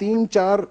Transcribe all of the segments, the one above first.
3-4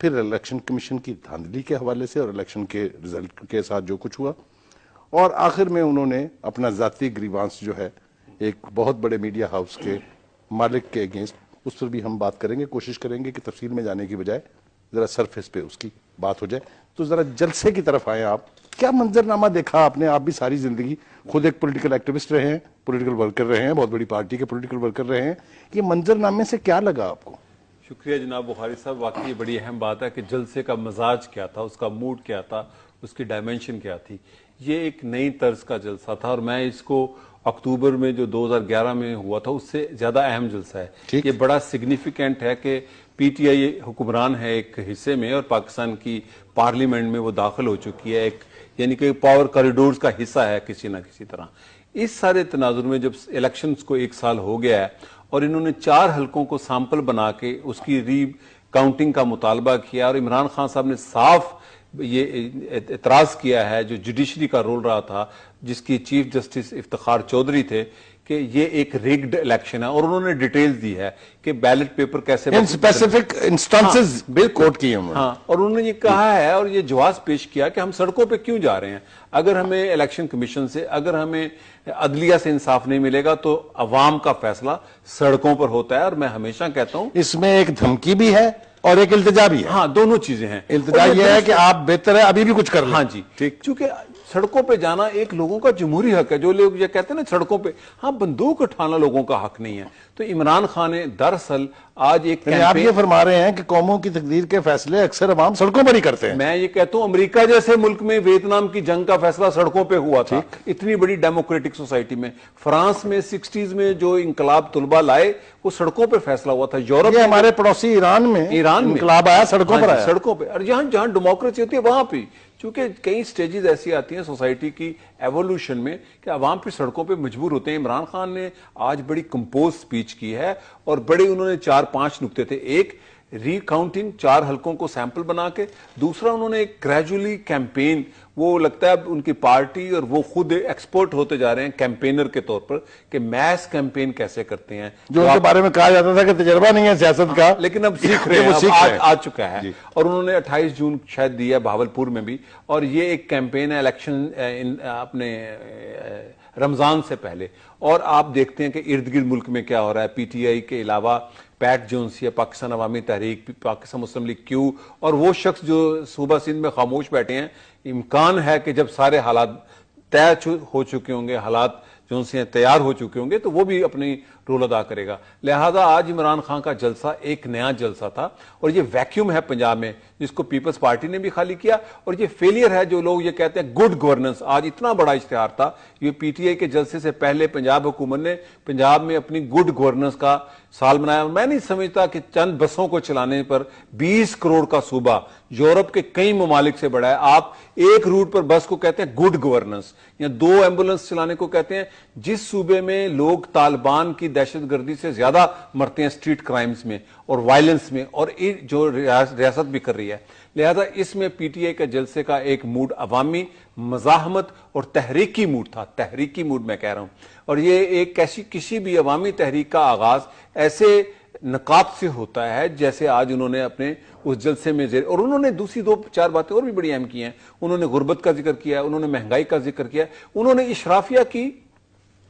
پھر election commission کی دھاندلی کے حوالے سے اور الیکشن کے رزلٹ کے ساتھ جو کچھ ہوا، اور آخر میں انہوں نے اپنا ذاتی گریوانس جو ہے ایک بہت بڑے میڈیا ہاؤس کے مالک کے اگینسٹ، اس پر بھی ہم بات کریں گے، کوشش کریں گے کہ تفصیل میں جانے کی بجائے ذرا سرفیس پہ اس کی بات ہو جائے. تو ذرا جلسے کی طرف آئیں آپ. کیا منظرنامہ دیکھا آپ نے؟ آپ بھی ساری زندگی خود ایک پولیٹیکل ایکٹیوسٹ رہے ہیں، پولیٹیکل ورکر رہے ہیں، بہت بڑی پارٹی کے پولیٹیکل ورکر رہے ہیں. یہ منظرنامے سے کیا لگا آپ کو؟ شکریہ جناب بخاری صاحب. واقعی بڑی اہم بات ہے کہ جلسے کا مزاج کیا تھا، اس کا موڈ کیا تھا، اس کی ڈائمنشن کیا تھی. یہ ایک نئی طرز کا جلسہ تھا، اور میں اس کو اکتوبر میں جو 2011 میں ہوا تھا اس سے زیادہ اہم جلسہ ہے. یہ بڑا سگنیفیکینٹ ہے کہ پی ٹی آئی حکمران ہے ایک حصے میں، اور پاکستان کی پارلیمنٹ میں وہ داخل ہو چکی ہے، ایک یعنی کہ پاور کریڈورز کا حصہ ہے کسی نہ کسی طرح. اس سارے تناظر میں جب الیکشنز کو 1 سال ہو گیا ہے اور انہوں نے 4 حلقوں کو سیمپل بنا کے اس کی ری کاؤنٹنگ کا مطالبہ کیا، اور عمران خان صاحب نے صاف یہ اعتراض کیا ہے جو جوڈیشری کا رول رہا تھا، جس کی چیف جسٹس افتخار چودھری تھے، کہ یہ ایک ریگڈ الیکشن ہے. اور انہوں نے ڈیٹیلز دی ہے کہ بیلٹ پیپر کیسے اسپیسیفک انسٹانسز کوٹ کیے ہیں. ہاں، اور انہوں نے یہ کہا ہے اور یہ جواز پیش کیا کہ ہم سڑکوں پہ کیوں جا رہے ہیں. اگر ہمیں الیکشن کمیشن سے، اگر ہمیں عدلیہ سے انصاف نہیں ملے گا تو عوام کا فیصلہ سڑکوں پر ہوتا ہے. اور میں ہمیشہ کہتا ہوں اس میں ایک دھمکی بھی ہے اور ایک التجا بھی ہے. ہاں، دونوں چیزیں ہیں. التجا یہ ہے کہ آپ بہتر ہے ابھی بھی کچھ کر لیں. ہاں جی، ٹھیک. چونکہ سڑکوں پہ جانا ایک لوگوں کا جمہوری حق ہے. جو لوگ یہ کہتے ہیں نا سڑکوں پہ، ہاں، بندوق اٹھانا لوگوں کا حق نہیں ہے. تو عمران خان نے دراصل آج ایک آپ یہ فرما رہے ہیں کہ قوموں کی تقدیر کے فیصلے اکثر عوام سڑکوں پر ہی کرتے ہیں. میں یہ کہتا ہوں امریکہ جیسے ملک میں ویتنام کی جنگ کا فیصلہ سڑکوں پہ ہوا تھا، اتنی بڑی ڈیموکریٹک سوسائٹی میں. فرانس میں 60s میں جو انقلاب طلبہ لائے وہ سڑکوں پہ فیصلہ ہوا تھا. یورپ میں ہمارے پڑوسی ایران میں انقلاب آیا سڑکوں پر آیا. سڑکوں پہ. اور جہاں ڈیموکریسی ہوتی ہے وہاں پہ، چونکہ کئی سٹیجز ایسی آتی ہیں سوسائٹی کی ایوولوشن میں کہ عوام پہ سڑکوں پہ مجبور ہوتے ہیں. عمران خان نے آج بڑی کمپوز سپیچ کی ہے اور بڑے انہوں نے 4-5 نکتے تھے. ایک، ری کاؤنٹنگ 4 حلقوں کو سیمپل بنا کے. دوسرا، انہوں نے ایک گریجولی کیمپین، وہ لگتا ہے اب ان کی پارٹی اور وہ خود ایکسپرٹ ہوتے جا رہے ہیں کیمپینر کے طور پر کہ میس کیمپین کیسے کرتے ہیں. جو ان کے بارے میں کہا جاتا تھا کہ تجربہ نہیں ہے سیاست کا، لیکن اب سیکھ رہے ہیں، آ چکا ہے. اور انہوں نے 28 جون شاید دیا بھاولپور میں بھی. اور یہ ایک کیمپین ہے الیکشن اپنے رمضان سے پہلے. اور آپ دیکھتے ہیں کہ ارد گرد ملک میں کیا ہو رہا ہے. پی ٹی آئی کے علاوہ پیٹ جونس ہے، پاکستان عوامی تحریک، پاکستان مسلم لیگ کیو، اور وہ شخص جو صوبہ سندھ میں خاموش بیٹھے ہیں. امکان ہے کہ جب سارے حالات طے ہو چکے ہوں گے، حالات جو سے تیار ہو چکے ہوں گے، تو وہ بھی اپنی رول ادا کرے گا. لہذا آج عمران خان کا جلسہ ایک نیا جلسہ تھا، اور یہ ویکیوم ہے پنجاب میں جس کو پیپلز پارٹی نے بھی خالی کیا. اور یہ فیلئر ہے جو لوگ یہ کہتے ہیں گڈ گورننس. آج اتنا بڑا اشتہار تھا، یہ پی ٹی آئی کے جلسے سے پہلے پنجاب حکومت نے پنجاب میں اپنی گڈ گورننس کا سال منایا. میں نہیں سمجھتا کہ چند بسوں کو چلانے پر 20 کروڑ کا صوبہ یورپ کے کئی ممالک سے بڑا ہے. آپ ایک روٹ پر بس کو کہتے ہیں گڈ گورننس، یا 2 ایمبولنس چلانے کو کہتے ہیں. جس صوبے میں لوگ طالبان کی دہشت گردی سے زیادہ مرتے ہیں اسٹریٹ کرائمز میں اور وائلنس میں، اور جو ریاست بھی کر رہی ہے. لہذا اس میں پی ٹی آئی کے جلسے کا ایک موڈ عوامی مزاحمت اور تحریکی موڈ تھا. تحریکی موڈ میں کہہ رہا ہوں. اور یہ ایک کسی بھی عوامی تحریک کا آغاز ایسے نکات سے ہوتا ہے جیسے آج انہوں نے اپنے اس جلسے میں اور انہوں نے دوسری 2-4 باتیں اور بھی بڑی اہم کی ہیں. انہوں نے غربت کا ذکر کیا، انہوں نے مہنگائی کا ذکر کیا، انہوں نے اشرافیہ کی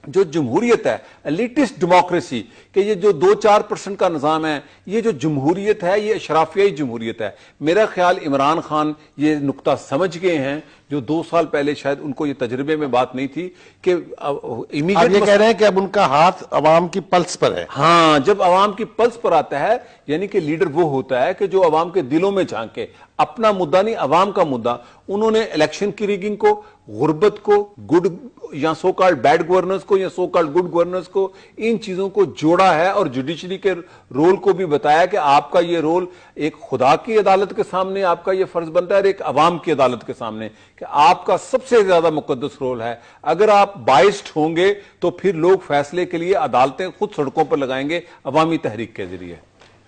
جو جمہوریت ہے، ایلیٹسٹ ڈیموکریسی، کہ یہ جو 2-4% کا نظام ہے، یہ جو جمہوریت ہے یہ اشرافیائی جمہوریت ہے. میرا خیال عمران خان یہ نقطہ سمجھ گئے ہیں جو 2 سال پہلے شاید ان کو یہ تجربے میں بات نہیں تھی کہ آپ یہ کہہ رہے ہیں کہ اب ان کا ہاتھ عوام کی پلس پر ہے. ہاں، جب عوام کی پلس پر آتا ہے یعنی کہ لیڈر وہ ہوتا ہے کہ جو عوام کے دلوں میں جھانکے، اپنا مدعا نہیں عوام کا مدعا. انہوں نے الیکشن کی ریگنگ کو، غربت کو، گڈ یا سو کالڈ بیڈ گورننس کو یا سو کالڈ گڈ گورننس کو، ان چیزوں کو جوڑا ہے. اور جوڈیشری کے رول کو بھی بتایا کہ آپ کا یہ رول ایک خدا کی عدالت کے سامنے آپ کا یہ فرض بنتا ہے اور ایک عوام کی عدالت کے سامنے کہ آپ کا سب سے زیادہ مقدس رول ہے. اگر آپ بائسڈ ہوں گے تو پھر لوگ فیصلے کے لیے عدالتیں خود سڑکوں پر لگائیں گے عوامی تحریک کے ذریعے.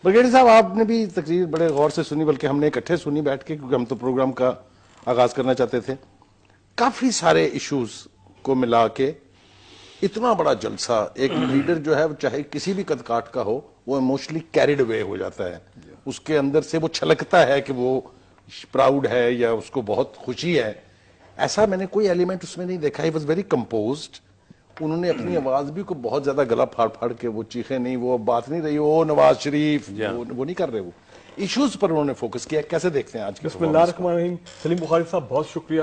بریگیڈیئر صاحب، آپ نے بھی تقریر بڑے غور سے سنی، بلکہ ہم نے اکٹھے سنی بیٹھ کے، کیونکہ ہم تو پروگرام کا آغاز کرنا چاہتے تھے. کافی سارے ایشوز کو ملا کے اتنا بڑا جلسہ، ایک لیڈر جو ہے چاہے کسی بھی قد کاٹ کا ہو وہ ایموشنلی کیریڈ اوے ہو جاتا ہے. اس کے اندر سے وہ چھلکتا ہے کہ وہ پراؤڈ ہے یا اس کو بہت خوشی ہے. ایسا میں نے کوئی ایلیمنٹ اس میں نہیں دیکھا. He was very composed. انہوں نے اپنی آواز بھی کو بہت زیادہ گلا پھاڑ پھاڑ کے وہ چیخیں نہیں, وہ بات نہیں رہی او نواز شریف, وہ نہیں کر رہے. وہ ایشوز پر انہوں نے فوکس کیا. کیسے دیکھتے ہیں آج کے؟ بسم اللہ الرحمن الرحیم. سلیم بخاری صاحب بہت شکریہ.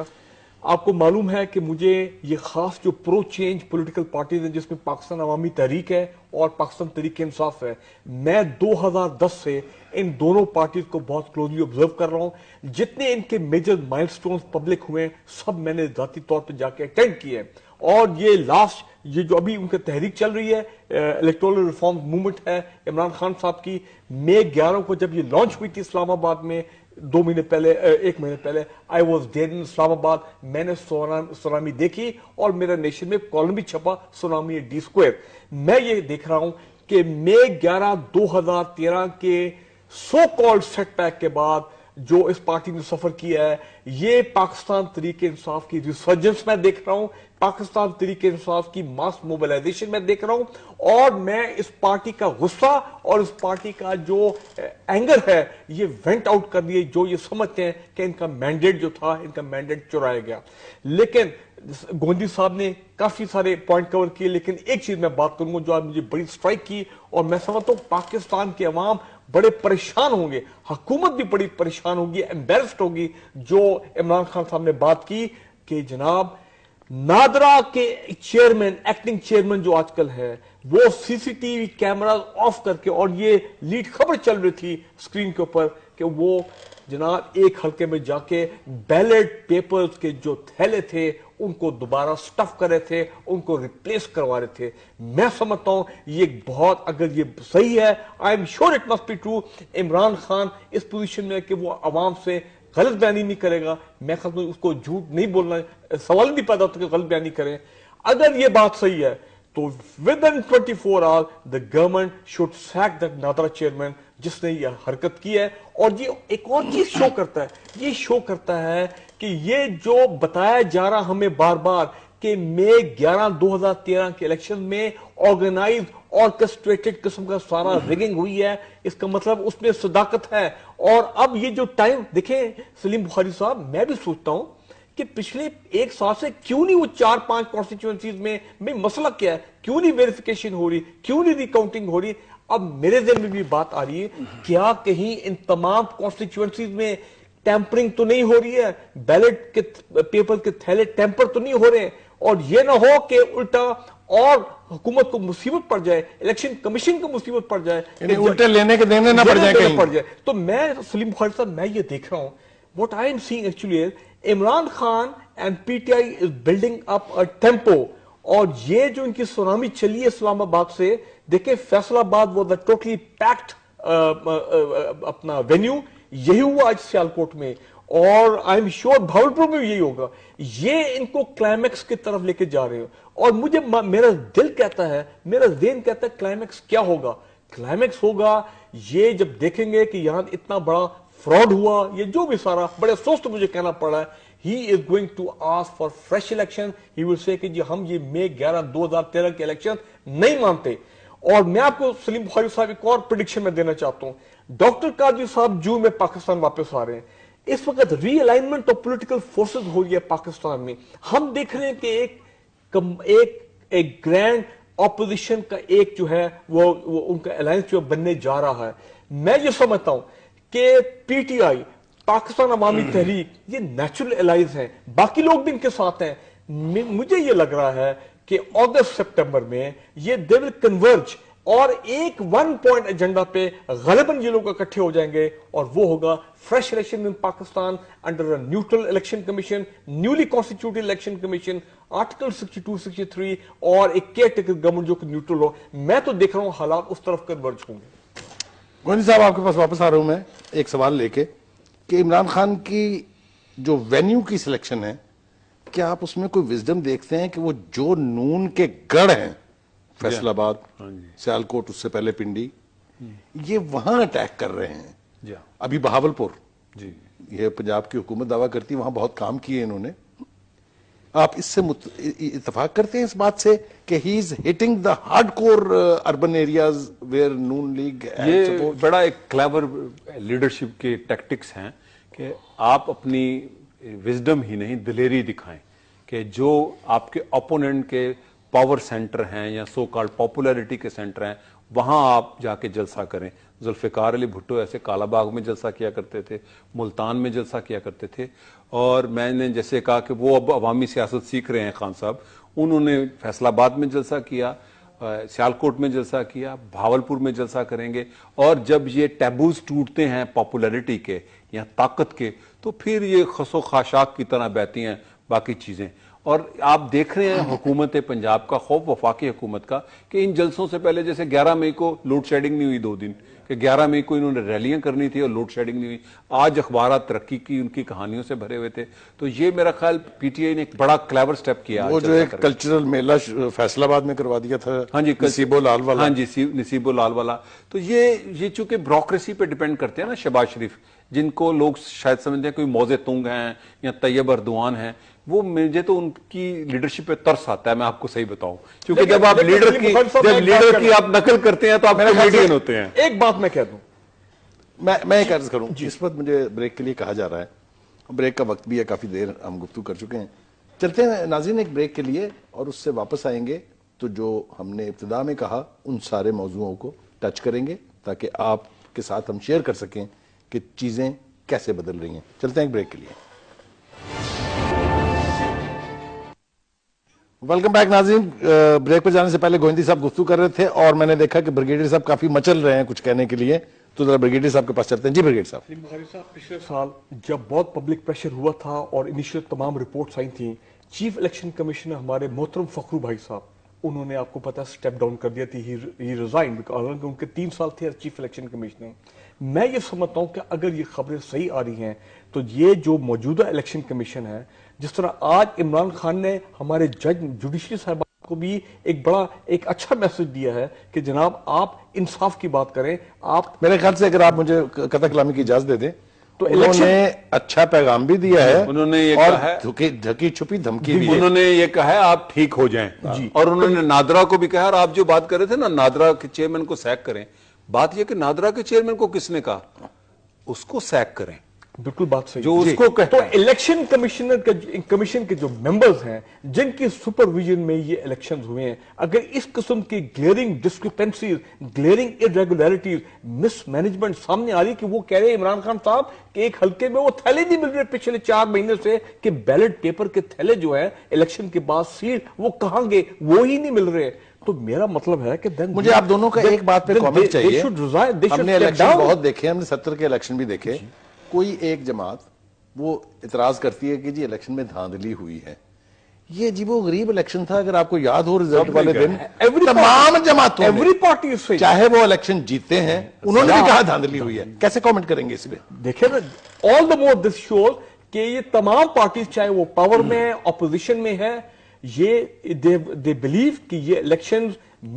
آپ کو معلوم ہے کہ مجھے یہ خاص جو پرو چینج پولیٹیکل پارٹیز ہیں جس میں پاکستان عوامی تحریک ہے اور پاکستان تحریک انصاف ہے, میں 2010 سے ان دونوں پارٹیز کو بہت کلوزلی آبزرو کر رہا ہوں. جتنے ان کے میجر مائل سٹونز پبلک ہوئے سب میں نے ذاتی طور پہ جا کے اٹینڈ کیے. اور یہ لاسٹ یہ جو ابھی ان کی تحریک چل رہی ہے الیکٹورل ریفارم موومنٹ ہے عمران خان صاحب کی, مئی 11 کو جب یہ لانچ ہوئی تھی اسلام آباد میں 2 مہینے پہلے 1 مہینے پہلے, آئی واز دیر ان اسلام آباد. میں نے سونامی دیکھی اور میرا نیشن میں کالم بھی چھپا سونامی ڈی اسکوائر. میں یہ دیکھ رہا ہوں کہ مئی 11 2013 کے سو کالڈ سیٹ بیک کے بعد جو اس پارٹی نے سفر کیا ہے, یہ پاکستان تحریک انصاف کی ریسرجنس میں دیکھ رہا ہوں, پاکستان تحریک انصاف کی ماس موبلائزیشن میں دیکھ رہا ہوں, اور میں اس پارٹی کا غصہ اور اس پارٹی کا جو اینگر ہے یہ وینٹ آؤٹ کر دیے, جو یہ سمجھتے ہیں کہ ان کا مینڈیٹ جو تھا ان کا مینڈیٹ چرایا گیا. لیکن گوندی صاحب نے کافی سارے پوائنٹ کور کیے, لیکن ایک چیز میں بات کروں گا جو آج مجھے بڑی سٹرائک کی, اور میں سمجھتا ہوں پاکستان کے عوام بڑے پریشان ہوں گے, حکومت بھی بڑی پریشان ہوگی, ایمبیرسڈ ہوگی, جو عمران خان صاحب نے بات کی کہ جناب نادرا کے چیئرمین ایکٹنگ چیئرمین جو آج کل ہے وہ C C T V cameras off کر کے, اور یہ لیڈ خبر چل رہی تھی اسکرین کے اوپر کہ وہ جناب ایک حلقے میں جا کے بیلٹ پیپرز کے جو تھیلے تھے ان کو دوبارہ سٹف کر رہے تھے, ان کو ریپلیس کروا رہے تھے. میں سمجھتا ہوں یہ بہت, اگر یہ صحیح ہے I am sure it must be true, Imran Khan اس پوزیشن میں کہ وہ عوام سے غلط بیانی نہیں کرے گا. میں خود اس کو جھوٹ نہیں بولنا, سوال نہیں پیدا ہوتا کہ غلط بیانی کریں. اگر یہ بات صحیح ہے تو within 24 hours the government should sack that NADRA chairman جس نے یہ حرکت کی ہے. اور یہ ایک اور چیز شو کرتا ہے, یہ شو کرتا ہے کہ یہ جو بتایا جا رہا ہمیں بار بار کہ مئی 11 2013 کے الیکشن میں آرگنائز آرکسٹریٹڈ قسم کا سارا ریگنگ ہوئی ہے, اس کا مطلب اس میں صداقت ہے. اور اب یہ جو ٹائم دیکھیں سلیم بخاری صاحب, میں بھی سوچتا ہوں کہ پچھلے 1 سال سے کیوں نہیں وہ 4-5 کانسٹیچوئنسیز میں مسئلہ کیا ہے, کیوں نہیں ویریفیکیشن ہو رہی, کیوں نہیں ریکاؤنٹنگ ہو رہی. اب میرے ذہن میں بھی بات آ رہی ہے کیا کہیں ان تمام کانسٹیچوئنسیز میں ٹیمپرنگ تو نہیں ہو رہی ہے, بیلٹ کے پیپر کے تھیلے ٹیمپر تو نہیں ہو رہے, اور یہ نہ ہو کہ الٹا اور حکومت کو مصیبت پڑ جائے, الیکشن کمیشن کو مصیبت پڑ جائے, الٹے لینے کے دینے نہ پڑ جائے. تو میں سلیم بخاری صاحب میں یہ دیکھ رہا ہوں what I am seeing actually is Imran Khan and PTI is building up a tempo. اور یہ جو ان کی سونامی چلی ہے اسلام آباد سے, دیکھیں فیصل آباد وہ ٹوٹلی پیکڈ اپنا وینیو, یہی ہوا آج سیالکوٹ میں, اور آئی ایم شیور بھاولپور میں بھی یہی ہوگا. یہ ان کو کلائمیکس کی طرف لے کے جا رہے ہو, اور مجھے میرا دل کہتا ہے, میرا ذہن کہتا ہے کلائمیکس کیا ہوگا. کلائمیکس ہوگا یہ جب دیکھیں گے کہ یہاں اتنا بڑا فراڈ ہوا, یہ جو بھی سارا, بڑے افسوس تو مجھے کہنا پڑا ہے, he is going to ask for fresh election. he will say کہ جی ہم یہ مئی 11 2013 کے الیکشن نہیں مانتے. اور میں آپ کو سلیم بخاری صاحب ایک اور پریڈکشن میں دینا چاہتا ہوں. ڈاکٹر قادری صاحب جون میں پاکستان واپس آ رہے ہیں. اس وقت ری الائنمنٹ آف پولیٹیکل فورسز ہو رہی ہے پاکستان میں. ہم دیکھ رہے ہیں کہ ایک گرینڈ اپوزیشن کا ایک جو ہے وہ ان کا الائنس جو بننے جا رہا ہے. میں یہ سمجھتا ہوں کہ پی ٹی آئی پاکستان عوامی تحریک یہ نیچرل الائز ہیں, باقی لوگ بھی ان کے ساتھ ہیں. مجھے یہ لگ رہا ہے کہ اگست سپٹمبر میں یہ دے ول کنورج, اور ایک 1 پوائنٹ ایجنڈا پہ غالباً یہ لوگ اکٹھے ہو جائیں گے, اور وہ ہوگا fresh election in Pakistan under a neutral election commission, newly constituted election commission, article 62-63, اور ایک کیئر ٹیکر گورنمنٹ جو کہ نیوٹرل ہو. میں تو دیکھ رہا ہوں حالات اس طرف کنورج ہوں گے. گوندی صاحب آپ کے پاس واپس آ رہا ہوں میں ایک سوال لے کے کہ عمران خان کی جو وینیو کی سلیکشن ہے, کیا آپ اس میں کوئی وزڈم دیکھتے ہیں کہ وہ جو نون کے گڑھ ہیں, فیصل آباد, سیالکوٹ, اس سے پہلے پنڈی, یہ وہاں اٹیک کر رہے ہیں, ابھی بہاولپور, یہ پنجاب کی حکومت دعویٰ کرتی ہے وہاں بہت کام کیے انہوں نے, آپ اس سے اتفاق کرتے ہیں اس بات سے کہ he is hitting the hard core urban areas where Noon league? یہ بڑا ایک کلیور لیڈرشپ کے ٹیکٹکس ہیں کہ آپ اپنی وزڈم ہی نہیں دلیری دکھائیں کہ جو آپ کے اپوننٹ کے پاور سینٹر ہیں یا سو کالڈ پاپولیرٹی کے سینٹر ہیں وہاں آپ جا کے جلسہ کریں. ذوالفقار علی بھٹو ایسے کالا باغ میں جلسہ کیا کرتے تھے, ملتان میں جلسہ کیا کرتے تھے, اور میں نے جیسے کہا کہ وہ اب عوامی سیاست سیکھ رہے ہیں خان صاحب, انہوں نے فیصل آباد میں جلسہ کیا, سیالکوٹ میں جلسہ کیا, بھاولپور میں جلسہ کریں گے. اور جب یہ ٹیبوز ٹوٹتے ہیں پاپولیرٹی کے یا طاقت کے تو پھر یہ خس و خاشاک کی طرح بہتی ہیں باقی چیزیں. اور آپ دیکھ رہے ہیں حکومت پنجاب کا خوف وفاقی حکومت کا کہ ان جلسوں سے پہلے جیسے 11 مئی کو لوڈ شیڈنگ نہیں ہوئی 2 دن, کہ 11 مئی کو انہوں نے ریلیاں کرنی تھی اور لوڈ شیڈنگ نہیں ہوئی. آج اخبارات ترقی کی ان کی کہانیوں سے بھرے ہوئے تھے. تو یہ میرا خیال پی ٹی آئی نے ایک بڑا کلیور سٹیپ کیا. وہ جو ایک کلچرل میلہ فیصل آباد میں کروا دیا تھا, ہاں جی, نصیب العال والا. ہاں جی, نصیب العال والا. تو یہ چونکہ بیوروکریسی پہ ڈیپینڈ کرتے ہیں نا, شہباز شریف جن کو لوگ شاید سمجھتے ہیں کوئی موزے تنگ ہیں یا طیب اردوان ہیں, وہ مجھے تو ان کی لیڈرشپ پہ ترس آتا ہے, میں آپ کو صحیح بتاؤں, کیونکہ جب آپ لیڈر کی آپ نقل کرتے ہیں تو آپ کمیڈین ہوتے ہیں. ایک بات میں کہہ دوں, میں ایک عرض کروں, اس وقت مجھے بریک کے لیے کہا جا رہا ہے, بریک کا وقت بھی ہے, کافی دیر ہم گفتگو کر چکے ہیں. چلتے ہیں ناظرین ایک بریک کے لیے, اور اس سے واپس آئیں گے تو جو ہم نے ابتدا میں کہا ان سارے موضوعوں کو ٹچ کریں گے تاکہ آپ کے ساتھ ہم شیئر کر سکیں کہ چیزیں کیسے بدل رہی ہیں. چلتے ہیں ایک بریک کے لیے. ویلکم بیک ناظرین. بریک پر جانے سے پہلے گوہندی صاحب گفتگو کر رہے تھے اور میں نے دیکھا کہ بریگیڈیئر صاحب کافی مچل رہے ہیں کچھ کہنے کے لیے, تو ذرا بریگیڈیئر صاحب کے پاس چلتے ہیں. جی بریگیڈیئر صاحب. بخاری صاحب, پچھلے سال جب بہت پبلک پریشر ہوا تھا اور انیشیل تمام رپورٹس آئی تھیں, چیف الیکشن کمیشنر ہمارے محترم فخرو بھائی صاحب, انہوں نے آپ کو پتا سٹیپ ڈاؤن کر دیا تھی, ہی ریزائن, بیکاز ان کے 3 سال تھے چیف الیکشن کمیشنر. میں یہ سمجھتا ہوں کہ اگر یہ خبریں صحیح آ رہی ہیں تو یہ جو موجودہ الیکشن کمیشن ہے, جس طرح آج عمران خان نے ہمارے جج جوڈیشری صاحب کو بھی ایک اچھا میسج دیا ہے کہ جناب آپ انصاف کی بات کریں. آپ میرے خیال سے اگر آپ مجھے قطع کلامی کی اجازت دے دیں تو انہوں نے اچھا پیغام بھی دیا ہے, انہوں نے یہ اور کہا ہے ڈھکی چھپی دھمکی بھی, انہوں نے یہ کہا ہے آپ ٹھیک ہو جائیں, اور انہوں نے نادرا کو بھی کہا. اور آپ جو بات کر رہے تھے نا نادرا کے چیئرمین کو سیک کریں, بات یہ کہ نادرا کے چیئرمین کو کس نے کہا اس کو سیک کریں, بالکل بات صحیح جو اس کو تو الیکشن کمیشن کے جو ممبرز ہیں جن کی سپرویژن میں یہ الیکشنز ہوئے ہیں, اگر اس قسم کی گلیئرنگ ڈسکرپنسیز, گلیئرنگ ارریگولیرٹیز, مس مینجمنٹ سامنے آ رہی کہ وہ کہہ رہے عمران خان صاحب کہ ایک حلقے میں وہ تھیلے نہیں مل رہے پچھلے 4 مہینے سے, کہ بیلٹ پیپر کے تھیلے جو ہیں الیکشن کے بعد سیل وہ کہاں گئے, وہ ہی نہیں مل رہے. تو میرا مطلب ہے کہ مجھے آپ دونوں کا ایک بات پہ کامنٹ چاہیے. ہم نے الیکشن بہت دیکھے, ہم نے 70 کے الیکشن بھی دیکھے. کوئی ایک جماعت وہ اعتراض کرتی ہے کہ جی الیکشن میں دھاندلی ہوئی ہے. یہ عجیب و غریب الیکشن تھا, اگر آپ کو یاد ہو رزلٹ والے دن تمام جماعتوں نے چاہے وہ الیکشن جیتے ہیں انہوں نے بھی کہا دھاندلی ہوئی ہے. کیسے کامنٹ کریں گے اس پہ؟ دیکھیں نا, آل دا مور دس شوز کہ یہ تمام پارٹیز چاہے وہ پاور میں اپوزیشن میں ہے, یہ دے بلیو کہ یہ الیکشن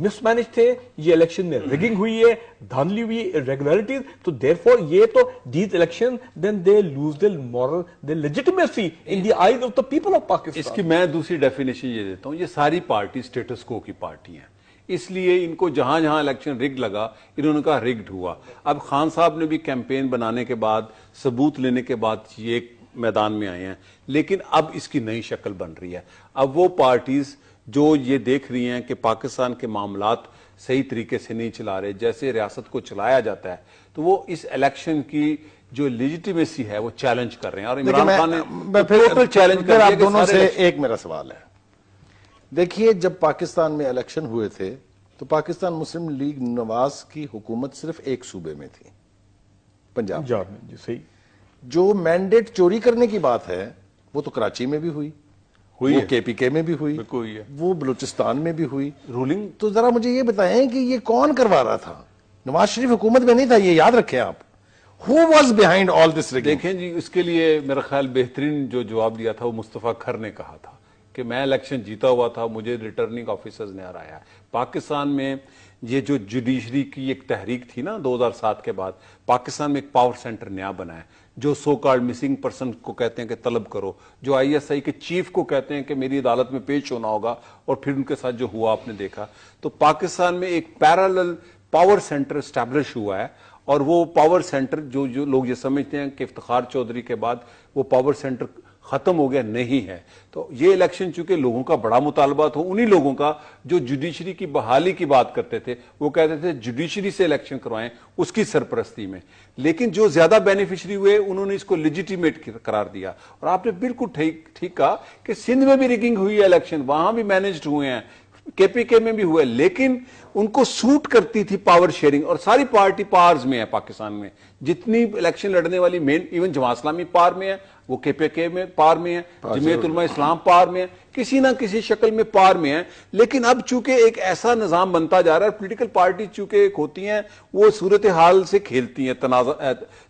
مس مینج تھے, یہ الیکشن میں ریگنگ ہوئی ہے, دھاندلی ہوئی ہے, irregularities. تو therefore یہ تو these elections then they lose their moral, their legitimacy in the eyes of the people of Pakistan. اس کی میں دوسری ڈیفینیشن یہ دیتا ہوں, یہ ساری پارٹی سٹیٹس کو کی پارٹی ہیں, اس لیے ان کو جہاں جہاں الیکشن رگ لگا انہوں نے کہا رگڈ ہوا. اب خان صاحب نے بھی کیمپین بنانے کے بعد, ثبوت لینے کے بعد یہ میدان میں آئے ہیں, لیکن اب اس کی نئی شکل بن رہی ہے. اب وہ پارٹیز جو یہ دیکھ رہی ہیں کہ پاکستان کے معاملات صحیح طریقے سے نہیں چلا رہے جیسے ریاست کو چلایا جاتا ہے, تو وہ اس الیکشن کی جو لیجیٹیمیسی ہے وہ چیلنج کر رہے ہیں. اور عمران خان نے ٹوٹل چیلنج کر دیا. دونوں سے ایک میرا سوال ہے, دیکھیے جب پاکستان میں الیکشن ہوئے تھے تو پاکستان مسلم لیگ نواز کی حکومت صرف ایک صوبے میں تھی, پنجاب میں. صحیح. جو مینڈیٹ چوری کرنے کی بات ہے وہ تو کراچی میں بھی ہوئی, وہ کے پی کے میں بھی ہوئی, وہ بلوچستان میں بھی ہوئی رولنگ. تو ذرا مجھے یہ بتائیں کہ یہ کون کروا رہا تھا؟ نواز شریف حکومت میں نہیں تھا, یہ یاد رکھیں آپ. Who was behind all this rigging? دیکھیں جی, اس کے لیے میرا خیال بہترین جو جواب دیا تھا وہ مصطفیٰ کھر نے کہا تھا کہ میں الیکشن جیتا ہوا تھا, مجھے ریٹرننگ آفیسرز نے ہرایا. پاکستان میں یہ جو جوڈیشری کی ایک تحریک تھی نا 2007 کے بعد، پاکستان میں ایک پاور سینٹر نیا بنا ہے، جو سو کالڈ مسنگ پرسن کو کہتے ہیں کہ طلب کرو، جو ISI کے چیف کو کہتے ہیں کہ میری عدالت میں پیش ہونا ہوگا، اور پھر ان کے ساتھ جو ہوا آپ نے دیکھا. تو پاکستان میں ایک پیرالل پاور سینٹر اسٹیبلش ہوا ہے، اور وہ پاور سینٹر جو لوگ یہ سمجھتے ہیں کہ افتخار چودھری کے بعد وہ پاور سینٹر ختم ہو گیا، نہیں ہے. تو یہ الیکشن چونکہ لوگوں کا بڑا مطالبہ تھا، انہی لوگوں کا جو جوڈیشری کی بحالی کی بات کرتے تھے، وہ کہتے تھے جوڈیشری سے الیکشن کروائیں اس کی سرپرستی میں. لیکن جو زیادہ بینیفیشری ہوئے انہوں نے اس کو لیجیٹیمیٹ قرار دیا. اور آپ نے بالکل ٹھیک کہا کہ سندھ میں بھی ریگنگ ہوئی ہے الیکشن، وہاں بھی مینجڈ ہوئے ہیں، KPK میں بھی ہوئے، لیکن ان کو سوٹ کرتی تھی پاور شیئرنگ. اور ساری پارٹی پارز میں ہے پاکستان میں، جتنی الیکشن لڑنے والی مین، ایون جماعت اسلامی پار میں ہے، وہ KPK میں پار میں ہے، جمعیت علماء اسلام پار میں ہے، کسی نہ کسی شکل میں پار میں ہے. لیکن اب چونکہ ایک ایسا نظام بنتا جا رہا ہے، پولیٹیکل پارٹی چونکہ ایک ہوتی ہیں وہ صورتحال سے کھیلتی ہیں،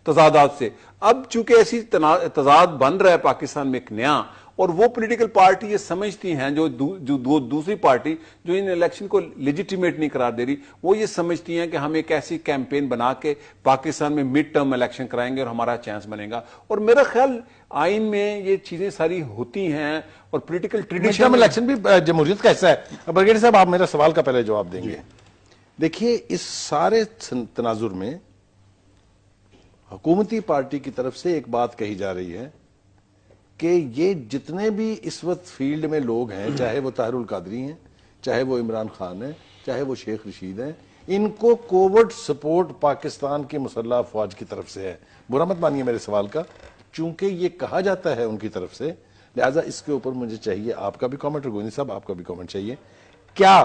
تضادات سے. اب چونکہ ایسی تضاد بن رہا ہے پاکستان میں ایک نیا، اور وہ پولیٹیکل پارٹی یہ سمجھتی ہیں، جو دوسری پارٹی جو ان الیکشن کو لیجیٹیمیٹ نہیں قرار دے رہی، وہ یہ سمجھتی ہیں کہ ہم ایک ایسی کیمپین بنا کے پاکستان میں مڈ ٹرم الیکشن کرائیں گے اور ہمارا چانس بنے گا. اور میرا خیال آئین میں یہ چیزیں ساری ہوتی ہیں، اور پولیٹیکل ٹریڈیشن الیکشن بھی جمہوریت کا حصہ ہے. برگیڈی صاحب آپ میرا سوال کا پہلے جواب دیں گے. دیکھیے اس سارے تناظر میں حکومتی پارٹی کی طرف سے ایک بات کہی جا رہی ہے کہ یہ جتنے بھی اس وقت فیلڈ میں لوگ ہیں، چاہے وہ طاہر القادری ہیں، چاہے وہ عمران خان ہیں، چاہے وہ شیخ رشید ہیں، ان کو کوورٹ سپورٹ پاکستان کی مسلح افواج کی طرف سے ہے. برا مت مانیے میرے سوال کا، چونکہ یہ کہا جاتا ہے ان کی طرف سے، لہذا اس کے اوپر مجھے چاہیے آپ کا بھی کامنٹ، اور گوندی صاحب آپ کا بھی کامنٹ چاہیے. کیا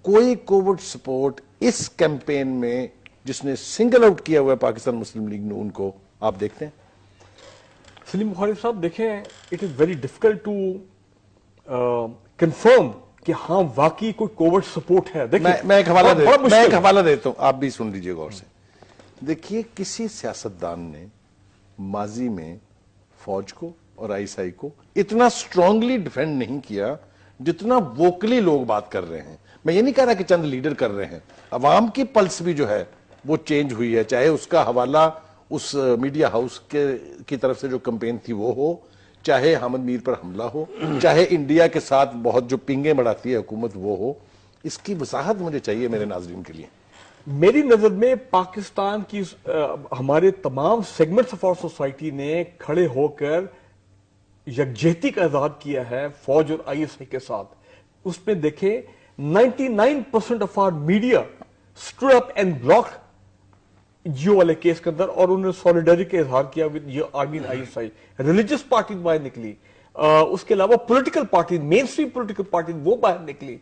کوئی کوورٹ سپورٹ اس کیمپین میں جس نے سنگل آؤٹ کیا ہوا ہے پاکستان مسلم لیگ نے، ان کو آپ دیکھتے ہیں؟ سلیم بخاری صاحب دیکھیں، it is very difficult to confirm کہ ہاں واقعی کوئی کوورٹ سپورٹ ہے. میں ایک حوالہ دیتا ہوں، آپ بھی سن لیجئے غور سے. دیکھیے کسی سیاستدان نے ماضی میں فوج کو اور ISI کو اتنا سٹرونگلی ڈیفینڈ نہیں کیا جتنا ووکلی لوگ بات کر رہے ہیں. میں یہ نہیں کہہ رہا کہ چند لیڈر کر رہے ہیں، عوام کی پلس بھی جو ہے وہ چینج ہوئی ہے، چاہے اس کا حوالہ اس میڈیا ہاؤس کی طرف سے جو کمپین تھی وہ ہو، چاہے حامد میر پر حملہ ہو، چاہے انڈیا کے ساتھ بہت جو پنگیں بڑھاتی ہے حکومت وہ ہو. اس کی وضاحت مجھے چاہیے میرے ناظرین کے لیے. میری نظر میں پاکستان کی ہمارے تمام سیگمنٹس آف آور سوسائٹی نے کھڑے ہو کر یکجہتی کا اظہار کیا ہے فوج اور ISI کے ساتھ. اس میں دیکھیں 99% of our media stood up and blocked Geo والے کیس کے اندر، اور انہوں نے سولیڈری کا اظہار کیا with army and ISI. Religious party باہر نکلی، اس کے علاوہ پولیٹیکل پارٹی، مین اسٹریم پولیٹیکل پارٹی وہ باہر نکلی.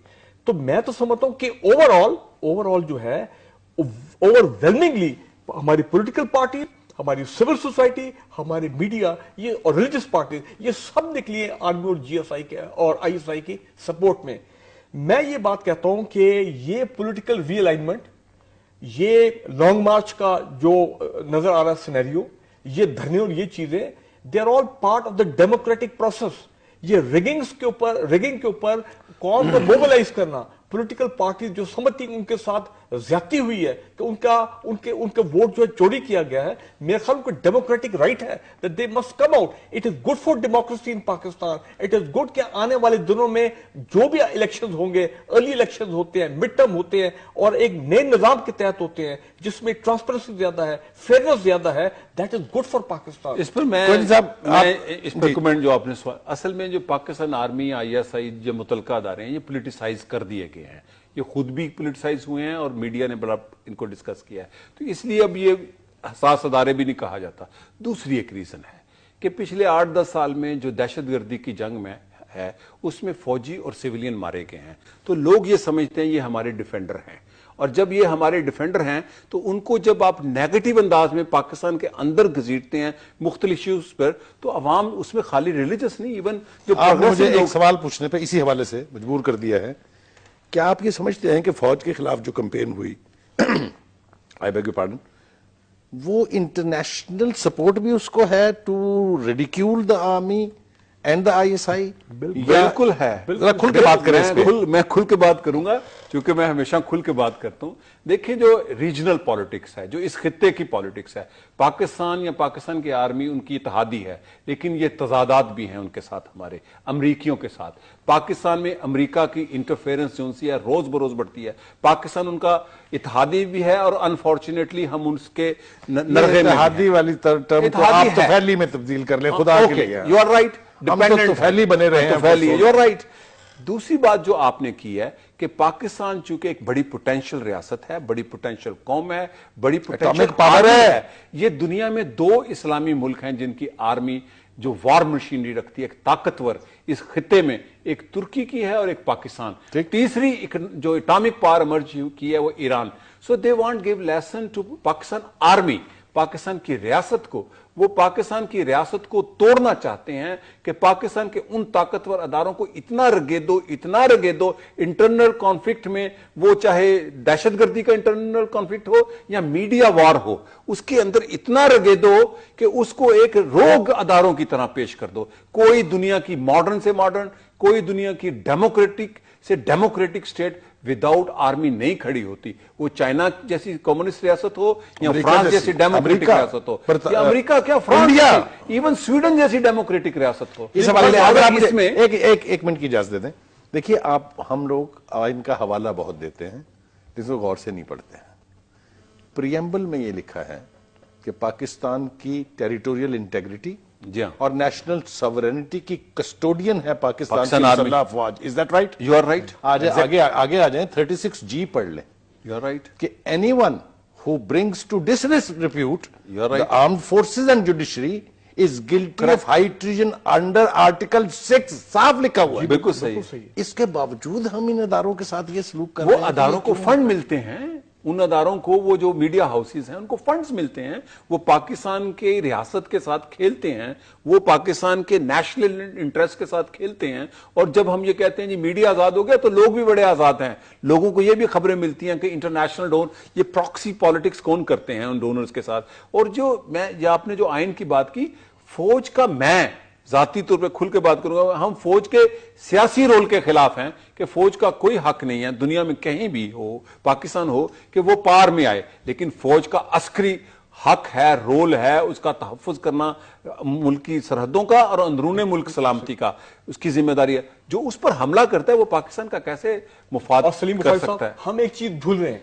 تو میں تو سمجھتا ہوں کہ اوور آل جو ہے اوور ویلمنگلی ہماری پولیٹیکل پارٹی، ہماری سول سوسائٹی، ہمارے میڈیا یہ اور ریلیجس پارٹی یہ سب نکلی ہیں آرمی اور GSI کے اور ISI کی سپورٹ میں. میں یہ بات کہتا ہوں کہ یہ پولیٹیکل ری الائنمنٹ، یہ لانگ مارچ کا جو نظر آ رہا سینیریو، یہ دھرنے اور یہ چیزیں، they are all part of the democratic process. یہ ریگنگ کے اوپر قوم کو موبلائز کرنا، پولیٹیکل پارٹی جو سمجھتی ان کے ساتھ زیادتی ہوئی ہے کہ ان کا ووٹ جو ہے چوری کیا گیا ہے، میرے خیال کو ڈیموکریٹک رائٹ ہے that they must come out. It is good for democracy in Pakistan. It is good کہ آنے والے دنوں میں جو بھی الیکشنز ہوں گے، ارلی الیکشنز ہوتے ہیں، مڈ ٹرم ہوتے ہیں، اور ایک نئے نظام کے تحت ہوتے ہیں جس میں ٹرانسپیرنسی زیادہ ہے، فیئرنس زیادہ ہے. That is good for Pakistan. اس پر میں اس پر کمنٹ جو آپ نے سوال، اصل میں جو پاکستان آرمی ISI جو متعلقہ ادارے ہیں یہ پولیٹیسائز کر دیے گئے ہیں، یہ خود بھی پولیٹیسائز ہوئے ہیں اور میڈیا نے بڑا ان کو ڈسکس کیا ہے. تو اس لیے اب یہ حساس ادارے بھی نہیں کہا جاتا. دوسری ایک ریزن ہے کہ پچھلے 8-10 سال میں جو دہشت گردی کی جنگ میں ہے اس میں فوجی اور سیولین مارے گئے ہیں. تو لوگ یہ سمجھتے ہیں یہ ہمارے ڈیفینڈر ہیں، اور جب یہ ہمارے ڈیفینڈر ہیں تو ان کو جب آپ نیگیٹو انداز میں پاکستان کے اندر گھسیٹتے ہیں مختلف ایشوز پر، تو عوام اس میں خالی ریلیجس نہیں، ایون جو مجھے ایک سوال پوچھنے پہ اسی حوالے سے مجبور کر دیا ہے. کیا آپ یہ سمجھتے ہیں کہ فوج کے خلاف جو کمپین ہوئی I beg your pardon, وہ انٹرنیشنل سپورٹ بھی اس کو ہے to ridicule the army and the ISI؟ بالکل ہے. کھل کے بات کریں اس پہ. میں کھل کے بات کروں گا. چونکہ میں ہمیشہ کھل کے بات کرتا ہوں. دیکھیں جو ریجنل پالیٹکس ہے, جو اس خطے کی پالیٹکس ہے, پاکستان یا پاکستان کی آرمی ان کی اتحادی ہے, لیکن یہ تضادات بھی ہیں ان کے ساتھ, ہمارے امریکیوں کے ساتھ. پاکستان میں امریکہ کی انٹرفیرنس جو ہے روز بروز بڑھتی ہے. پاکستان ان کا اتحادی بھی ہے, اور انفارچونیٹلی ہم اس کے نرغے میں اتحادی والی ٹرم کو آپ تو پھیلی میں تبدیل کر لیں, خدا کے لیے. یو آر رائٹ, ہم تو پھیلی بنے رہے ہیں. You are right. دوسری بات جو آپ نے کی ہے کہ پاکستان چونکہ ایک بڑی پوٹینشل ریاست ہے, بڑی پوٹینشل قوم ہے, بڑی پوٹینشل پاور ہے. یہ دنیا میں 2 اسلامی ملک ہیں جن کی آرمی جو وار مشینری رکھتی ہے, ایک طاقتور اس خطے میں, ایک ترکی کی ہے اور ایک پاکستان. تیسری جو اٹامک پاور ایمرج کی ہے وہ Iran. So they want give lesson to Pakistan army, Pakistan کی ریاست کو. وہ پاکستان کی ریاست کو توڑنا چاہتے ہیں کہ پاکستان کے ان طاقتور اداروں کو اتنا رگے دو انٹرنل کانفلکٹ میں, وہ چاہے دہشت گردی کا انٹرنل کانفلکٹ ہو یا میڈیا وار ہو, اس کے اندر اتنا رگے دو کہ اس کو ایک روگ اداروں کی طرح پیش کر دو. کوئی دنیا کی ماڈرن سے ماڈرن, کوئی دنیا کی ڈیموکریٹک سے ڈیموکریٹک سٹیٹ وداؤٹ آرمی نہیں کھڑی ہوتی. وہ چائنا جیسی کمیونسٹ ریاست ہو یا فرانس جیسی ڈیموکریٹک ریاست ہو, یا امریکہ کیا فرانس, ایون سویڈن جیسی ڈیموکریٹک ریاست ہو. ایک منٹ کی اجازت دے دیں. دیکھیے آپ, ہم لوگ آئین کا حوالہ بہت دیتے ہیں, جس کو غور سے نہیں پڑھتے ہیں. پریمبل میں یہ لکھا ہے کہ پاکستان کی ٹیریٹوریل انٹیگریٹی اور نیشنل ساورینٹی کی کسٹوڈین ہے پاکستان کی مسلح افواج. Is that right? You are right. آگے آ جائیں, 36G پڑھ لیں. You are right. کہ anyone who brings to disrepute the armed forces and judiciary is guilty of high treason under Article 6. صاف لکھا ہوا ہے. بالکل صحیح. اس کے باوجود ہم ان اداروں کے ساتھ یہ سلوک کر رہے ہیں. وہ اداروں کو فنڈ ملتے ہیں, ان اداروں کو, وہ جو میڈیا ہاؤسز ہیں ان کو فنڈز ملتے ہیں, وہ پاکستان کے ریاست کے ساتھ کھیلتے ہیں, وہ پاکستان کے نیشنل انٹرسٹ کے ساتھ کھیلتے ہیں. اور جب ہم یہ کہتے ہیں جی میڈیا آزاد ہو گیا, تو لوگ بھی بڑے آزاد ہیں. لوگوں کو یہ بھی خبریں ملتی ہیں کہ انٹرنیشنل ڈونر, یہ پراکسی پالیٹکس کون کرتے ہیں ان ڈونرز کے ساتھ. اور جو آپ نے جو آئین کی بات کی, فوج کا, میں ذاتی طور پہ کھل کے بات کروں گا, ہم فوج کے سیاسی رول کے خلاف ہیں کہ فوج کا کوئی حق نہیں ہے دنیا میں کہیں بھی ہو, پاکستان ہو, کہ وہ پار میں آئے. لیکن فوج کا عسکری حق ہے, رول ہے, اس کا تحفظ کرنا ملکی سرحدوں کا اور اندرون ملک سلامتی کا اس کی ذمہ داری ہے. جو اس پر حملہ کرتا ہے وہ پاکستان کا کیسے مفاد کر سکتا ہے؟ ہم ایک چیز بھول رہے ہیں,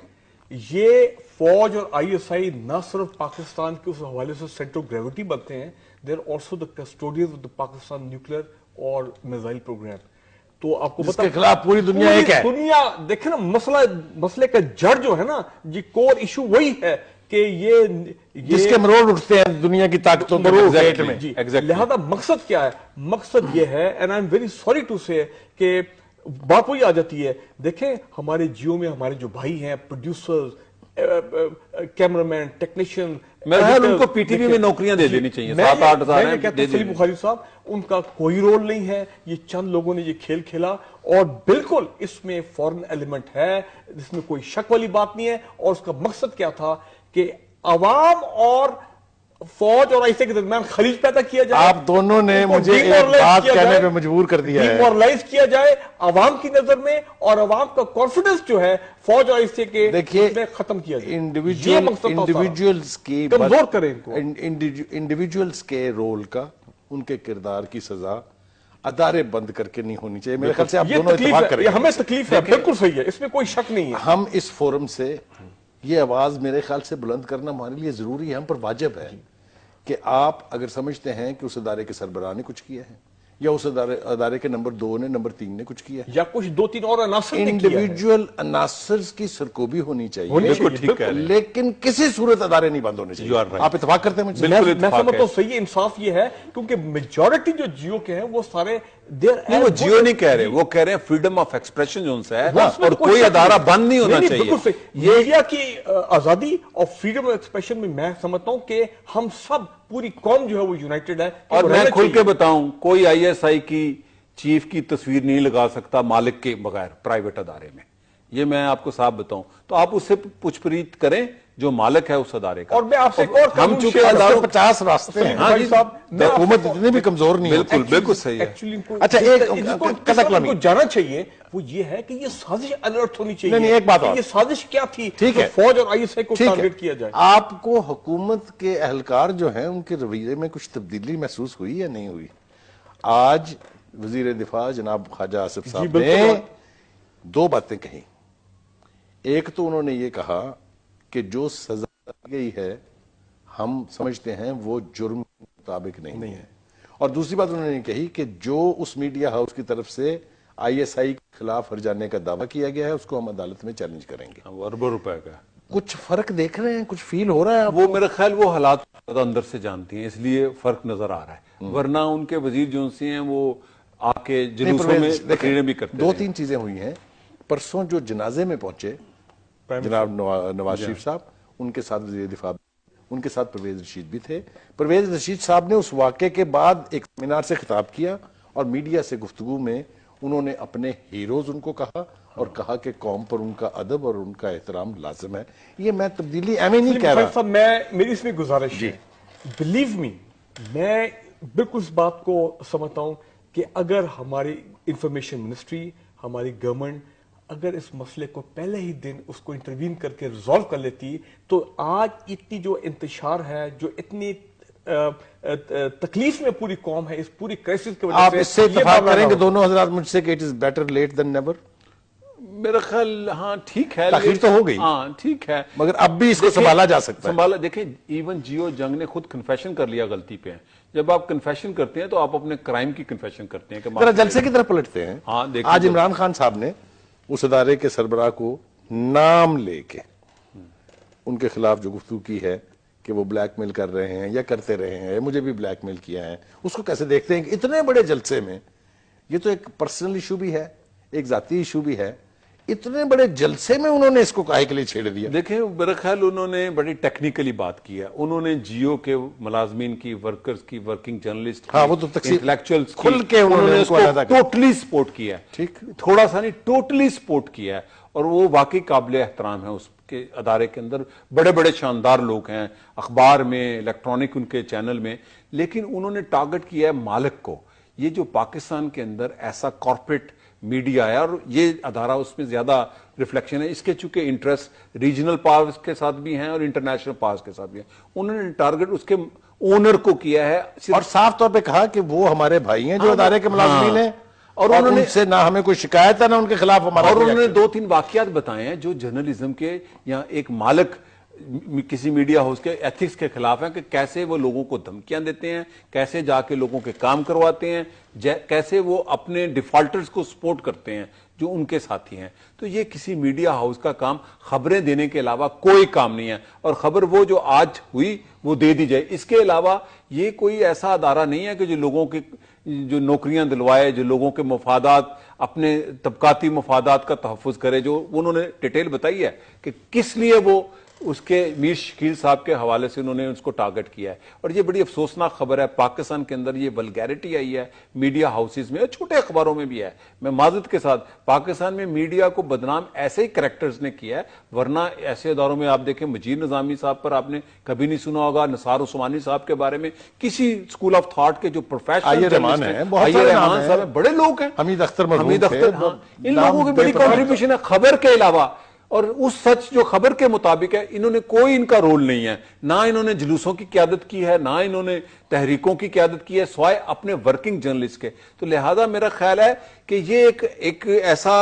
یہ فوج اور ISI نہ صرف پاکستان کے اس حوالے سے سینٹر آف گریوٹی بنتے ہیں, they're also the custodians of the Pakistan nuclear اور میزائل پروگرام. تو آپ کو اس کے خلاف پوری دنیا ایک ہے. دنیا دیکھیں نا, مسئلے کا جڑ جو ہے نا, یہ کور ایشو وہی ہے کہ یہ جس کے مروڑ اٹھتے ہیں دنیا کی طاقتوں کے پیٹ میں. لہذا مقصد کیا ہے؟ مقصد یہ ہے, and I'm very sorry to say, کہ بات وہی آ جاتی ہے. دیکھیں ہمارے جیو میں ہمارے جو بھائی ہیں, پروڈیوسرز, کیمرامین, ٹیکنیشین, ان کو PTV میں نوکریاں دے دینی چاہیے. 7-8 ہزار ہیں. سلیم بخاری صاحب, ان کا کوئی رول نہیں ہے. یہ چند لوگوں نے یہ کھیل کھیلا, اور بالکل اس میں فورن ایلیمنٹ ہے, اس میں کوئی شک والی بات نہیں ہے. اور اس کا مقصد کیا تھا کہ عوام اور فوج اور ایسے کے درمیان خلیج پیدا کیا جائے. آپ دونوں نے مجھے ایک بات کہنے پہ مجبور کر دیا ہے. ڈیمورلائز کیا جائے عوام کی نظر میں, اور عوام کا کانفیڈنس جو ہے فوج اور ایسے کے میں ختم کیا جائے. انڈیویجولز کی کمزور کریں ان کو. انڈیویجولز کے رول کا, ان کے کردار کی سزا ادارے بند کر کے نہیں ہونی چاہیے. میرے خیال سے آپ دونوں اتفاق کریں. ہمیں تکلیف ہے, بالکل صحیح ہے, اس میں کوئی شک نہیں ہے. ہم اس فورم سے یہ آواز میرے خیال سے بلند کرنا ہمارے لیے ضروری ہے, ہم پر واجب ہے کہ آپ اگر سمجھتے ہیں کہ اس ادارے کے سربراہ نے کچھ کیا ہے, یا اس ادارے کے نمبر 2 نے, نمبر 3 نے کچھ کیا ہے, یا کچھ 2-3 اور عناصر نے کیا ہے, انڈیویجول عناصرز کی سرکوبی ہونی چاہیے, لیکن کسی صورت ادارے نہیں بند ہونے چاہیے. آپ اتفاق کرتے ہیں مجھے؟ میں سمجھتا ہوں صحیح انصاف یہ ہے, کیونکہ میجورٹی جو جیو کے ہیں وہ سارے وہ جیو نہیں کہہ رہے, وہ کہہ رہے ہیں فریڈم آف ایکسپریشن جو ان سے ہے, اور کوئی ادارہ بند نہیں ہونا چاہیے. میڈیا کی آزادی اور فریڈم آف ایکسپریشن میں سمجھتا ہوں کہ ہم سب, پوری قوم جو ہے وہ یونائٹڈ ہے. اور میں کھل کے بتاؤں, کوئی ISI کی چیف کی تصویر نہیں لگا سکتا مالک کے بغیر پرائیویٹ ادارے میں. یہ میں آپ کو صاف بتاؤں تو آپ اس سے پوچھ پریت کریں جو مالک ہے اس ادارے کا. اور میں آپ سے ایک اور ہم چونکہ اداروں 50 راستے ہیں. ہاں جی حکومت اتنی بھی کمزور نہیں ہے. بالکل صحیح ہے. اچھا ایک کو جانا چاہیے وہ یہ ہے کہ یہ سازش الرٹ ہونی چاہیے. نہیں ایک بات اور, یہ سازش کیا تھی ٹھیک ہے, فوج اور ISI کو ٹارگٹ کیا جائے. آپ کو حکومت کے اہلکار جو ہیں ان کے رویے میں کچھ تبدیلی محسوس ہوئی یا نہیں ہوئی؟ آج وزیر دفاع جناب خواجہ آصف صاحب نے 2 باتیں کہیں. ایک تو انہوں نے یہ کہا کہ جو سزا دی گئی ہے ہم سمجھتے ہیں وہ جرم کے مطابق نہیں ہے, اور دوسری بات انہوں نے کہی کہ جو اس میڈیا ہاؤس کی طرف سے ISI کے خلاف ہرجانے کا دعویٰ کیا گیا ہے اس کو ہم عدالت میں چیلنج کریں گے. اربوں روپے کا کچھ فرق دیکھ رہے ہیں, کچھ فیل ہو رہا ہے؟ وہ میرے خیال وہ حالات اندر سے جانتی ہیں اس لیے فرق نظر آ رہا ہے, ورنہ ان کے وزیر جو سے ہیں وہ آ کے جلوسوں میں تقریریں بھی کرتے ہیں. 2-3 چیزیں ہوئی ہیں. پرسوں جو جنازے میں پہنچے جناب نواز شریف صاحب, ان کے ساتھ وزیر دفاع, ان کے ساتھ پرویز رشید بھی تھے. پرویز رشید صاحب نے اس واقعے کے بعد ایک سیمینار سے خطاب کیا اور میڈیا سے گفتگو میں انہوں نے اپنے ہیروز ان کو کہا اور کہا کہ قوم پر ان کا ادب اور ان کا احترام لازم ہے. یہ میں تبدیلی ایویں نہیں کہہ رہا. میری اس میں گزارش ہے, بلیو می, میں بالکل اس بات کو سمجھتا ہوں کہ اگر ہماری انفارمیشن منسٹری, ہماری گورنمنٹ اگر اس مسئلے کو پہلے ہی دن اس کو انٹروین کر کے ریزالو کر لیتی تو آج اتنی جو انتشار ہے, جو اتنی تکلیف میں پوری قوم ہے اس پوری کرائسس کی وجہ سے, آپ اس سے اتفاق کریں کہ دونوں حضرات مجھ سے کہ it is better late than never? میرا خیال ہاں ٹھیک ہے, تاخیر تو ہو گئی, ہاں ٹھیک ہے, مگر اب بھی اس کو سنبھالا جا سکتا ہے. دیکھیں ایون جیو جنگ نے خود کنفیشن کر لیا غلطی پہ. جب آپ کنفیشن کرتے ہیں تو آپ اپنے کرائم کی کنفیشن کرتے ہیں. ذرا جلسے کی طرف پلٹتے ہیں. آج عمران خان صاحب نے اس ادارے کے سربراہ کو نام لے کے ان کے خلاف جو گفتگو کی ہے کہ وہ بلیک میل کر رہے ہیں یا کرتے رہے ہیں, مجھے بھی بلیک میل کیا ہے, اس کو کیسے دیکھتے ہیں کہ اتنے بڑے جلسے میں, یہ تو ایک پرسنل ایشو بھی ہے, ایک ذاتی ایشو بھی ہے, اتنے بڑے جلسے میں انہوں نے اس کو کاہے کے لیے چھیڑ دیا؟ دیکھیں میرا خیال انہوں نے بڑی ٹیکنیکلی بات کی ہے. انہوں نے جیو کے ملازمین کی, ورکرز کی, ورکنگ جرنلسٹ کی, وہ تو انٹلیکچوئلز کھل کے انہوں نے اس کو ٹوٹلی سپورٹ کیا ہے. ٹھیک, تھوڑا سا نہیں, ٹوٹلی سپورٹ کیا ہے, اور وہ واقعی قابل احترام ہے. اس کے ادارے کے اندر بڑے بڑے شاندار لوگ ہیں, اخبار میں, الیکٹرانک ان کے چینل میں, لیکن انہوں نے ٹارگٹ کیا ہے مالک کو. یہ جو پاکستان کے اندر ایسا کارپوریٹ میڈیا ہے اور یہ ادارہ اس میں زیادہ ریفلیکشن ہے, اس کے چونکہ انٹرسٹ ریجنل پاورز کے ساتھ بھی ہیں اور انٹرنیشنل پاورز کے ساتھ بھی ہیں, انہوں نے ٹارگٹ اس کے اونر کو کیا ہے اور صاف طور پہ کہا کہ وہ ہمارے بھائی ہیں جو ادارے کے ملازمین ہیں, اور انہوں نے سے نہ ہمیں کوئی شکایت ہے نہ ان کے خلاف ہمارا. اور انہوں نے 2-3 واقعات بتائے ہیں جو جرنلزم کے یا ایک مالک کسی میڈیا ہاؤس کے ایتھکس کے خلاف ہیں, کہ کیسے وہ لوگوں کو دھمکیاں دیتے ہیں, کیسے جا کے لوگوں کے کام کرواتے ہیں, کیسے وہ اپنے ڈیفالٹرز کو سپورٹ کرتے ہیں جو ان کے ساتھی ہیں. تو یہ کسی میڈیا ہاؤس کا کام خبریں دینے کے علاوہ کوئی کام نہیں ہے, اور خبر وہ جو آج ہوئی وہ دے دی جائے. اس کے علاوہ یہ کوئی ایسا ادارہ نہیں ہے کہ جو لوگوں کے جو نوکریاں دلوائے, جو لوگوں کے مفادات, اپنے طبقاتی مفادات کا تحفظ کرے. جو انہوں نے ڈیٹیل بتائی ہے کہ کس لیے وہ اس کے میر شکیل صاحب کے حوالے سے انہوں نے اس کو ٹارگٹ کیا ہے. اور یہ بڑی افسوسناک خبر ہے, پاکستان کے اندر یہ ولگیرٹی آئی ہے میڈیا ہاؤسز میں, اور چھوٹے اخباروں میں بھی ہے. میں معذرت کے ساتھ پاکستان میں میڈیا کو بدنام ایسے ہی کریکٹرز نے کیا ہے, ورنہ ایسے اداروں میں آپ دیکھیں مجید نظامی صاحب پر آپ نے کبھی نہیں سنا ہوگا, نثار عثمانی صاحب کے بارے میں, کسی اسکول آف تھاٹ کے جو پروفیشنل رحمان صاحب ہیں, بڑے لوگ ہیں, حمید اختر, ان لوگوں کی بڑی کنٹریبیوشن ہے خبر کے علاوہ. اور اس سچ جو خبر کے مطابق ہے, انہوں نے کوئی ان کا رول نہیں ہے, نہ انہوں نے جلوسوں کی قیادت کی ہے, نہ انہوں نے تحریکوں کی قیادت کی ہے, سوائے اپنے ورکنگ جرنلسٹ کے. تو لہذا میرا خیال ہے کہ یہ ایک ایسا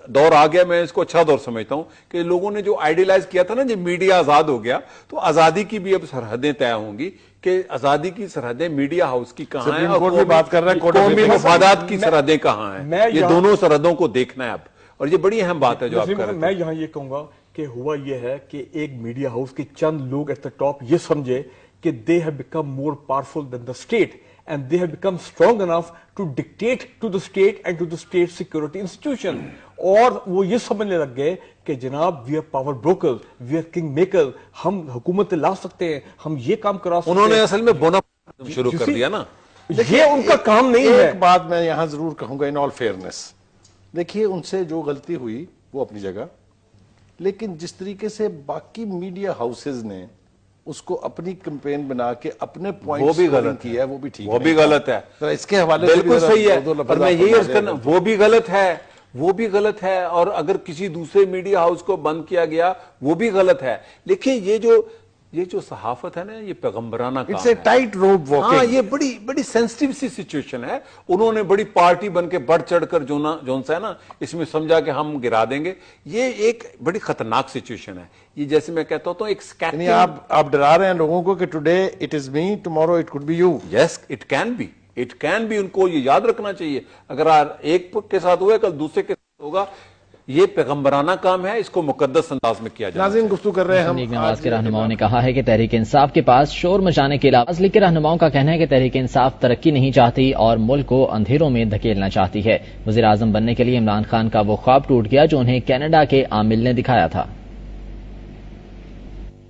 دور آ گیا, میں اس کو اچھا دور سمجھتا ہوں, کہ لوگوں نے جو آئیڈیلائز کیا تھا نا جب میڈیا آزاد ہو گیا, تو آزادی کی بھی اب سرحدیں طے ہوں گی کہ آزادی کی سرحدیں میڈیا ہاؤس کی کہاں ہیں اور قومی مفادات کی سرحدیں کہاں ہیں. یہ دونوں سرحدوں کو دیکھنا ہے اب, اور یہ بڑی اہم بات ہے جو آپ کہہ رہے ہیں. میں یہاں یہ کہوں گا کہ ہوا یہ ہے کہ ایک میڈیا ہاؤس کے چند لوگ ایٹ دا ٹاپ یہ سمجھے کہ they have become more powerful than the state and they have become strong enough to dictate to the state and to the state security institution. اور وہ یہ سمجھنے لگ گئے کہ جناب we are power brokers, we are king makers, ہم حکومت لا سکتے ہیں, ہم یہ کام کرا سکتے ہیں. انہوں نے اصل میں بونا شروع کر دیا نا, یہ ان کا کام نہیں ہے. ایک بات میں یہاں ضرور کہوں گا ان آل فیئرنیس, دیکھیے ان سے جو غلطی ہوئی وہ اپنی جگہ، لیکن جس طریقے سے باقی میڈیا ہاؤسز نے اس کو اپنی کمپین بنا کے اپنے پوائنٹ وہ بھی غلط کیا ہے، وہ بھی ٹھیک وہ بھی غلط ہے، اس کے حوالے سے بالکل صحیح ہے، اور میں یہی عرض کرنا وہ بھی غلط ہے، وہ بھی غلط ہے، اور اگر کسی دوسرے میڈیا ہاؤس کو بند کیا گیا وہ بھی غلط ہے. لیکن یہ جو صحافت ہے نا، یہ پیغمبرانہ کام ہے. ٹائٹ روپ واکنگ. ہاں، یہ بڑی سینسٹیو سی سچویشن ہے. انہوں نے بڑی پارٹی بن کے بڑھ چڑھ کر جون سا ہے نا اس میں سمجھا کہ ہم گرا دیں گے. یہ ایک بڑی خطرناک سچویشن ہے. یہ جیسے میں کہتا ہوں ایک یعنی آپ ڈرا رہے ہیں لوگوں کو کہ today it is me, tomorrow it could be you. Yes, it can be. ان کو یہ یاد رکھنا چاہیے، اگر ایک کے ساتھ ہوا کل دوسرے کے ساتھ ہوگا. یہ پیغمبرانہ کام ہے، اس کو مقدس انداز میں کیا جائے. ناظرین، گفتگو کر رہے ہیں ہم. لیگ نواز کے رہنماؤں نے کہا ہے کہ تحریک انصاف کے پاس شور مچانے کے علاوہ لیگ کے رہنماؤں کا کہنا ہے کہ تحریک انصاف ترقی نہیں چاہتی اور ملک کو اندھیروں میں دھکیلنا چاہتی ہے. وزیر اعظم بننے کے لیے عمران خان کا وہ خواب ٹوٹ گیا جو انہیں کینیڈا کے عامل نے دکھایا تھا.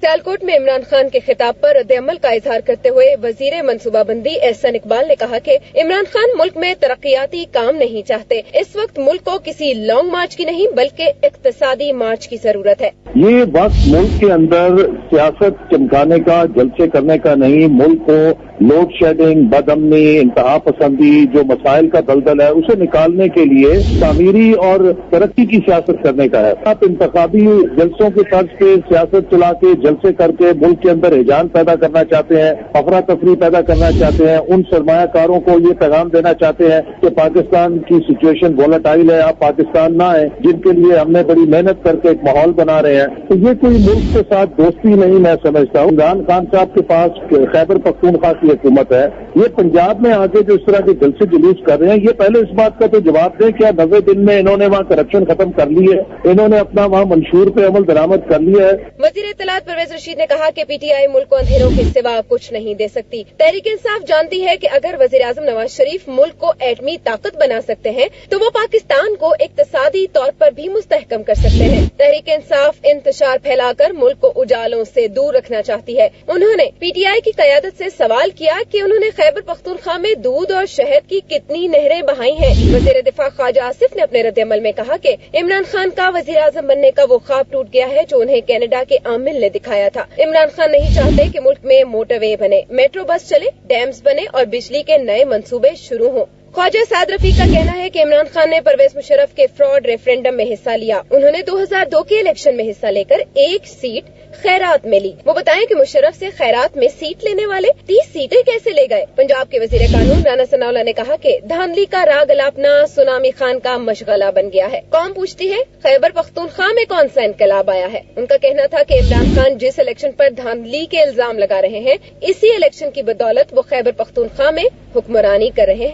سیالکوٹ میں عمران خان کے خطاب پر رد عمل کا اظہار کرتے ہوئے وزیر منصوبہ بندی احسن اقبال نے کہا کہ عمران خان ملک میں ترقیاتی کام نہیں چاہتے. اس وقت ملک کو کسی لانگ مارچ کی نہیں بلکہ اقتصادی مارچ کی ضرورت ہے. یہ وقت ملک کے اندر سیاست چمکانے کا، جلسے کرنے کا نہیں. ملک کو لوڈ شیڈنگ، بد امنی، انتہا پسندی، جو مسائل کا دلدل ہے اسے نکالنے کے لیے تعمیری اور ترقی کی سیاست کرنے کا ہے. آپ انتخابی جلسوں کے طرز پہ سیاست چلا کے، جلسے کر کے ملک کے اندر رجحان پیدا کرنا چاہتے ہیں، افراتفری پیدا کرنا چاہتے ہیں. ان سرمایہ کاروں کو یہ پیغام دینا چاہتے ہیں کہ پاکستان کی سچویشن وولٹائل ہے، آپ پاکستان نہ آئیں، جن کے لیے ہم نے بڑی محنت کر کے ایک ماحول بنا رہے ہیں. تو یہ کوئی ملک کے ساتھ دوستی نہیں میں سمجھتا ہوں. عمران خان صاحب کے پاس خیبر پختونخوا کی حکومت ہے. یہ پنجاب میں آگے جو اس طرح کے جلسے جلوس کر رہے ہیں، یہ پہلے اس بات کا تو جواب دیں کیا 90 دن میں انہوں نے وہاں کرپشن ختم کر لی ہے؟ انہوں نے اپنا وہاں منشور پہ عمل درآمد کر لیا ہے؟ وزیر اطلاعات پرویز رشید نے کہا کہ پی ٹی آئی ملک کو اندھیروں کے سوا کچھ نہیں دے سکتی. تحریک انصاف جانتی ہے کہ اگر وزیر اعظم نواز شریف ملک کو ایٹمی طاقت بنا سکتے ہیں تو وہ پاکستان کو اقتصادی طور پر بھی مستحکم کر سکتے ہیں. تحریک انصاف انتشار پھیلا کر ملک کو اجالوں سے دور رکھنا چاہتی ہے. انہوں نے پی ٹی آئی کی قیادت سے سوال کیا کہ انہوں نے خیبر پختونخوا میں دودھ اور شہد کی کتنی نہریں بہائی ہیں. وزیر دفاع خواجہ آصف نے اپنے رد عمل میں کہا کہ عمران خان کا وزیر اعظم بننے کا وہ خواب ٹوٹ گیا ہے جو انہیں کینیڈا کے عامل نے دکھایا تھا. عمران خان نہیں چاہتے کہ ملک میں موٹر وے بنے، میٹرو بس چلے، ڈیمز بنے اور بجلی کے نئے منصوبے شروع ہوں. خواجہ سعد رفیق کا کہنا ہے کہ عمران خان نے پرویز مشرف کے فراڈ ریفرینڈم میں حصہ لیا. انہوں نے 2002 کے الیکشن میں حصہ لے کر 1 سیٹ خیرات میں لی. وہ بتائیں کہ مشرف سے خیرات میں سیٹ لینے والے 30 سیٹیں کیسے لے گئے. پنجاب کے وزیر قانون رانا ثناءاللہ نے کہا کہ دھاندلی کا راگ الاپنا سونامی خان کا مشغلہ بن گیا ہے. قوم پوچھتی ہے خیبر پختونخوا میں کون سا انقلاب آیا ہے. ان کا کہنا تھا کہ عمران خان جس الیکشن پر دھاندلی کے الزام لگا رہے ہیں، اسی الیکشن کی بدولت وہ خیبر پختونخوا میں حکمرانی کر رہے ہیں.